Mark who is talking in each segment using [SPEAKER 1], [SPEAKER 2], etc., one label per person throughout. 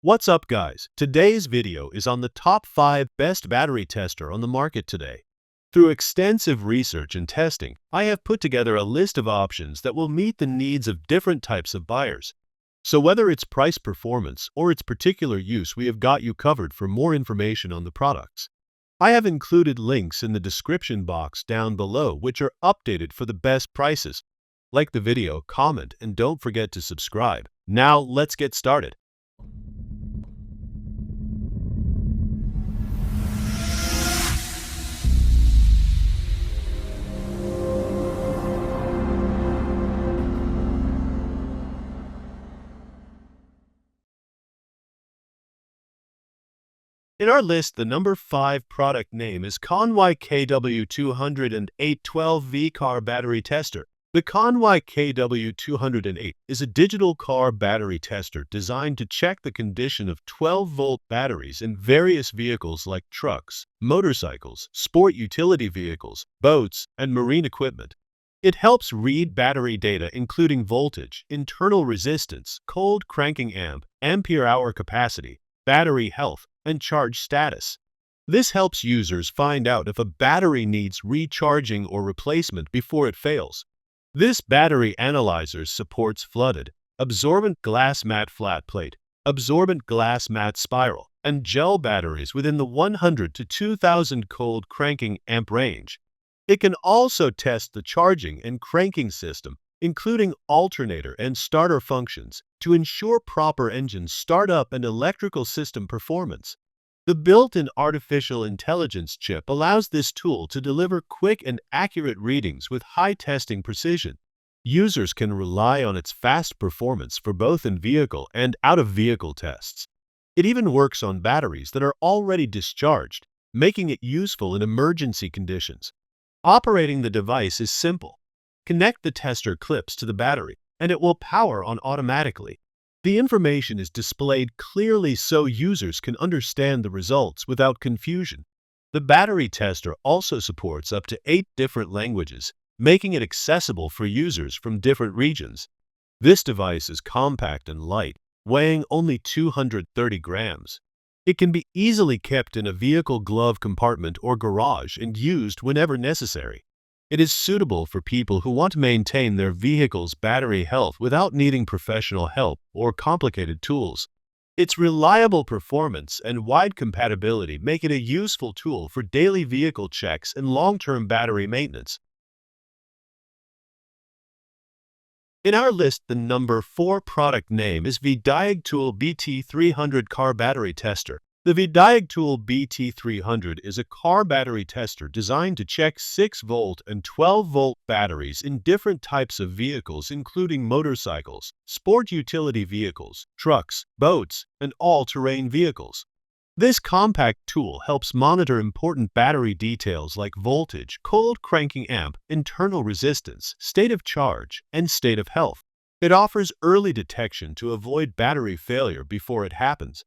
[SPEAKER 1] What's up, guys? Today's video is on the top 5 best battery tester on the market today. Through extensive research and testing, I have put together a list of options that will meet the needs of different types of buyers. So whether it's price performance or its particular use, we have got you covered. For more information on the products, I have included links in the description box down below which are updated for the best prices. Like the video, comment, and don't forget to subscribe. Now let's get started. In our list, the number 5 product name is Konnwei KW208 12V car battery tester. The Konnwei KW208 is a digital car battery tester designed to check the condition of 12-volt batteries in various vehicles like trucks, motorcycles, sport utility vehicles, boats, and marine equipment. It helps read battery data including voltage, internal resistance, cold cranking amp, ampere-hour capacity, battery health, and charge status. This helps users find out if a battery needs recharging or replacement before it fails. This battery analyzer supports flooded, absorbent glass mat flat plate, absorbent glass mat spiral, and gel batteries within the 100 to 2000 cold cranking amp range. It can also test the charging and cranking system, including alternator and starter functions, to ensure proper engine startup and electrical system performance. The built-in artificial intelligence chip allows this tool to deliver quick and accurate readings with high testing precision. Users can rely on its fast performance for both in-vehicle and out-of-vehicle tests. It even works on batteries that are already discharged, making it useful in emergency conditions. Operating the device is simple. Connect the tester clips to the battery, and it will power on automatically. The information is displayed clearly so users can understand the results without confusion. The battery tester also supports up to 8 different languages, making it accessible for users from different regions. This device is compact and light, weighing only 230 grams. It can be easily kept in a vehicle glove compartment or garage and used whenever necessary. It is suitable for people who want to maintain their vehicle's battery health without needing professional help or complicated tools. Its reliable performance and wide compatibility make it a useful tool for daily vehicle checks and long-term battery maintenance. In our list, the number 4 product name is Vdiagtool BT300 car battery tester. The Vdiagtool BT300 is a car battery tester designed to check 6-volt and 12-volt batteries in different types of vehicles including motorcycles, sport utility vehicles, trucks, boats, and all-terrain vehicles. This compact tool helps monitor important battery details like voltage, cold cranking amp, internal resistance, state of charge, and state of health. It offers early detection to avoid battery failure before it happens.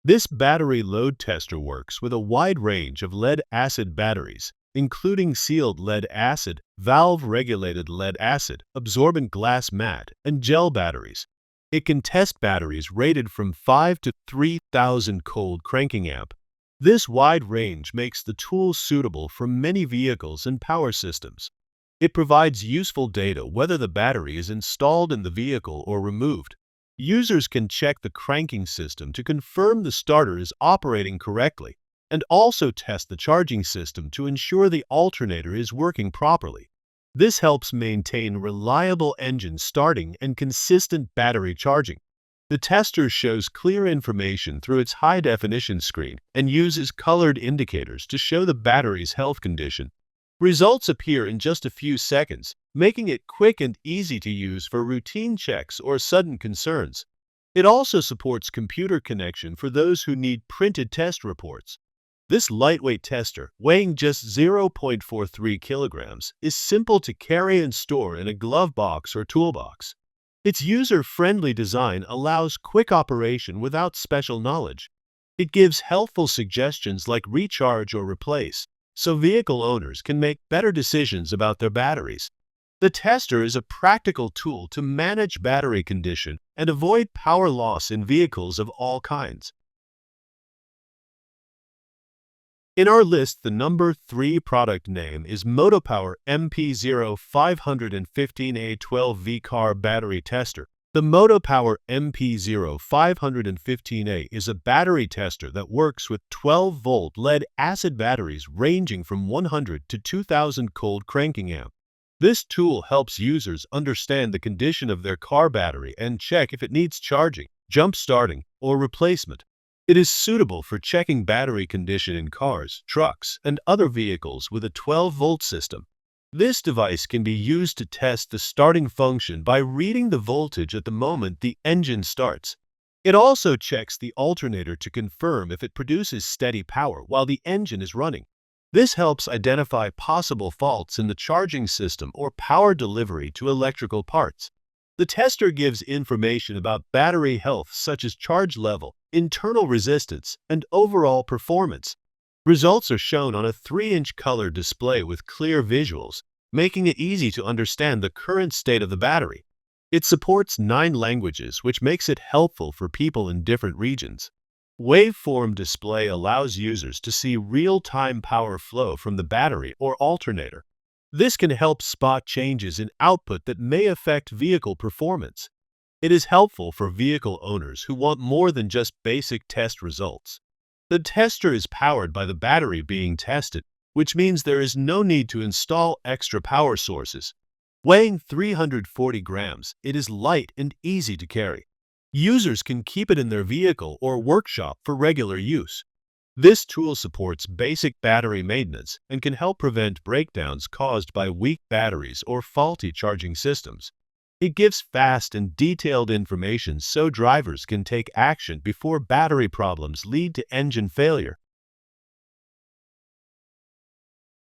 [SPEAKER 1] This battery load tester works with a wide range of lead-acid batteries, including sealed lead-acid, valve-regulated lead-acid, absorbent glass mat, and gel batteries. It can test batteries rated from 5 to 3000 cold cranking amp. This wide range makes the tool suitable for many vehicles and power systems. It provides useful data whether the battery is installed in the vehicle or removed. Users can check the cranking system to confirm the starter is operating correctly, and also test the charging system to ensure the alternator is working properly. This helps maintain reliable engine starting and consistent battery charging. The tester shows clear information through its high-definition screen and uses colored indicators to show the battery's health condition. Results appear in just a few seconds, making it quick and easy to use for routine checks or sudden concerns. It also supports computer connection for those who need printed test reports. This lightweight tester, weighing just 0.43 kilograms, is simple to carry and store in a glove box or toolbox. Its user-friendly design allows quick operation without special knowledge. It gives helpful suggestions like recharge or replace, so vehicle owners can make better decisions about their batteries. The tester is a practical tool to manage battery condition and avoid power loss in vehicles of all kinds. In our list, the number 3 product name is Motopower MP0515A 12V car battery tester. The Motopower MP0515A is a battery tester that works with 12-volt lead-acid batteries ranging from 100 to 2000 cold cranking amp. This tool helps users understand the condition of their car battery and check if it needs charging, jump starting, or replacement. It is suitable for checking battery condition in cars, trucks, and other vehicles with a 12-volt system. This device can be used to test the starting function by reading the voltage at the moment the engine starts. It also checks the alternator to confirm if it produces steady power while the engine is running. This helps identify possible faults in the charging system or power delivery to electrical parts. The tester gives information about battery health such as charge level, internal resistance, and overall performance. Results are shown on a 3-inch color display with clear visuals, making it easy to understand the current state of the battery. It supports 9 languages, which makes it helpful for people in different regions. Waveform display allows users to see real-time power flow from the battery or alternator. This can help spot changes in output that may affect vehicle performance. It is helpful for vehicle owners who want more than just basic test results. The tester is powered by the battery being tested, which means there is no need to install extra power sources. Weighing 340 grams, it is light and easy to carry. Users can keep it in their vehicle or workshop for regular use. This tool supports basic battery maintenance and can help prevent breakdowns caused by weak batteries or faulty charging systems. It gives fast and detailed information so drivers can take action before battery problems lead to engine failure.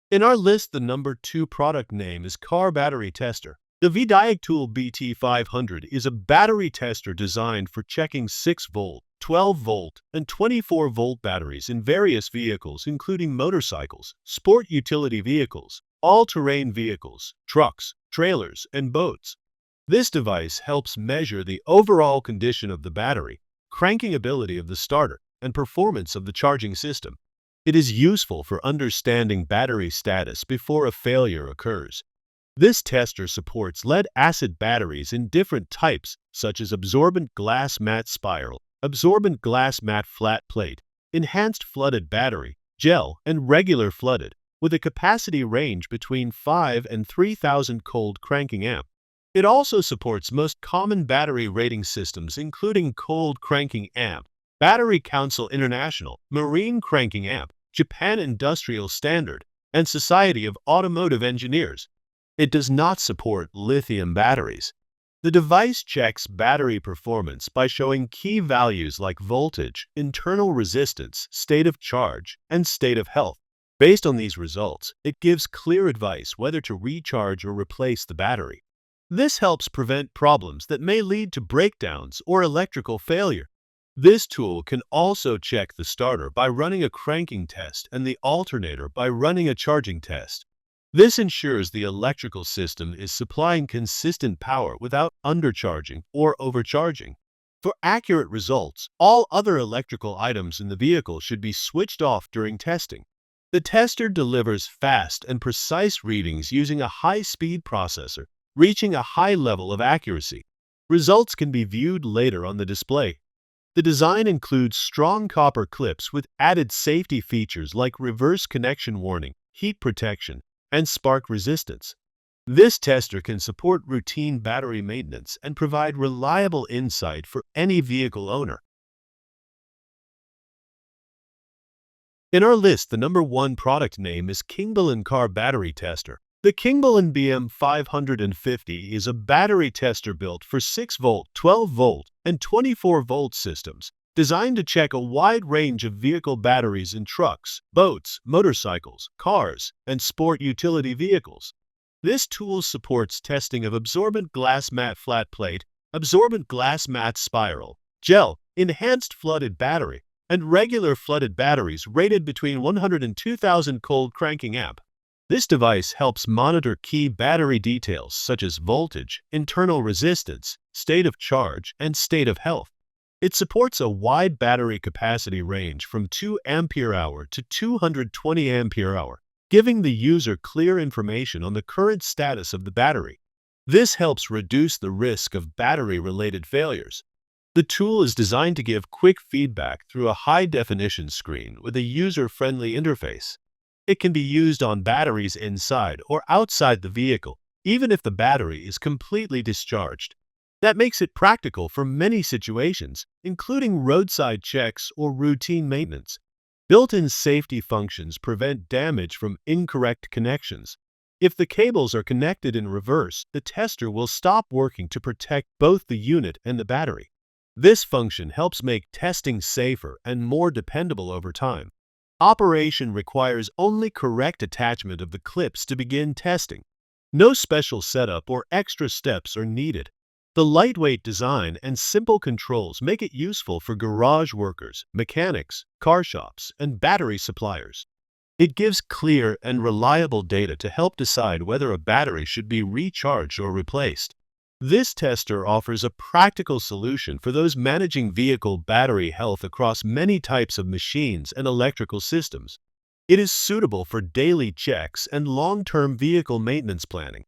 [SPEAKER 1] In our list, the number 2 product name is Car Battery Tester. The Vdiagtool BT500 is a battery tester designed for checking 6-volt, 12-volt, and 24-volt batteries in various vehicles including motorcycles, sport utility vehicles, all-terrain vehicles, trucks, trailers, and boats. This device helps measure the overall condition of the battery, cranking ability of the starter, and performance of the charging system. It is useful for understanding battery status before a failure occurs. This tester supports lead-acid batteries in different types, such as absorbent glass matte spiral, absorbent glass matte flat plate, enhanced flooded battery, gel, and regular flooded, with a capacity range between 5 and 3000 cold cranking amp. It also supports most common battery rating systems including Cold Cranking Amp, Battery Council International, Marine Cranking Amp, Japan Industrial Standard, and Society of Automotive Engineers. It does not support lithium batteries. The device checks battery performance by showing key values like voltage, internal resistance, state of charge, and state of health. Based on these results, it gives clear advice whether to recharge or replace the battery. This helps prevent problems that may lead to breakdowns or electrical failure. This tool can also check the starter by running a cranking test and the alternator by running a charging test. This ensures the electrical system is supplying consistent power without undercharging or overcharging. For accurate results, all other electrical items in the vehicle should be switched off during testing. The tester delivers fast and precise readings using a high-speed processor, reaching a high level of accuracy. Results can be viewed later on the display. The design includes strong copper clips with added safety features like reverse connection warning, heat protection, and spark resistance. This tester can support routine battery maintenance and provide reliable insight for any vehicle owner. In our list, the number 1 product name is Kingbolen Car Battery Tester. The Kingbolen BM550 is a battery tester built for 6-volt, 12-volt, and 24-volt systems, designed to check a wide range of vehicle batteries in trucks, boats, motorcycles, cars, and sport utility vehicles. This tool supports testing of absorbent glass matte flat plate, absorbent glass matte spiral, gel, enhanced flooded battery, and regular flooded batteries rated between 100 and 2000 cold cranking amp. This device helps monitor key battery details such as voltage, internal resistance, state of charge, and state of health. It supports a wide battery capacity range from 2 ampere-hour to 220 ampere-hour, giving the user clear information on the current status of the battery. This helps reduce the risk of battery-related failures. The tool is designed to give quick feedback through a high-definition screen with a user-friendly interface. It can be used on batteries inside or outside the vehicle, even if the battery is completely discharged. That makes it practical for many situations, including roadside checks or routine maintenance. Built-in safety functions prevent damage from incorrect connections. If the cables are connected in reverse, the tester will stop working to protect both the unit and the battery. This function helps make testing safer and more dependable over time. Operation requires only correct attachment of the clips to begin testing. No special setup or extra steps are needed. The lightweight design and simple controls make it useful for garage workers, mechanics, car shops, and battery suppliers. It gives clear and reliable data to help decide whether a battery should be recharged or replaced. This tester offers a practical solution for those managing vehicle battery health across many types of machines and electrical systems. It is suitable for daily checks and long-term vehicle maintenance planning.